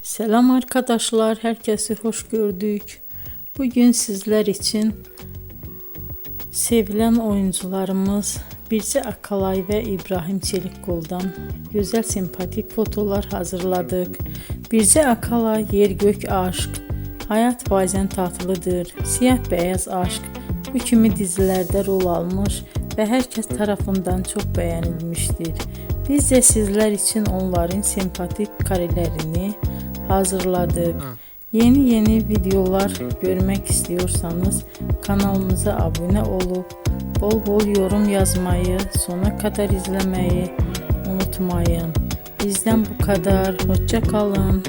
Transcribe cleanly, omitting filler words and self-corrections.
Selam arkadaşlar, herkesi hoş gördük. Bugün sizler için sevilen oyuncularımız Birce Akalay ve İbrahim Çelikkol'dan güzel sempatik fotolar hazırladık. Birce Akalay yer gök aşk, hayat bazen tatlıdır, siyah beyaz aşk bu kimi dizilerde rol almış ve herkes tarafından çok beğenilmiştir. Biz de sizler için onların sempatik karelerini hazırladık. Yeni videolar görmek istiyorsanız kanalımıza abone olup bol bol yorum yazmayı, sona kadar izlemeyi unutmayın. Bizden bu kadar. Hoşça kalın.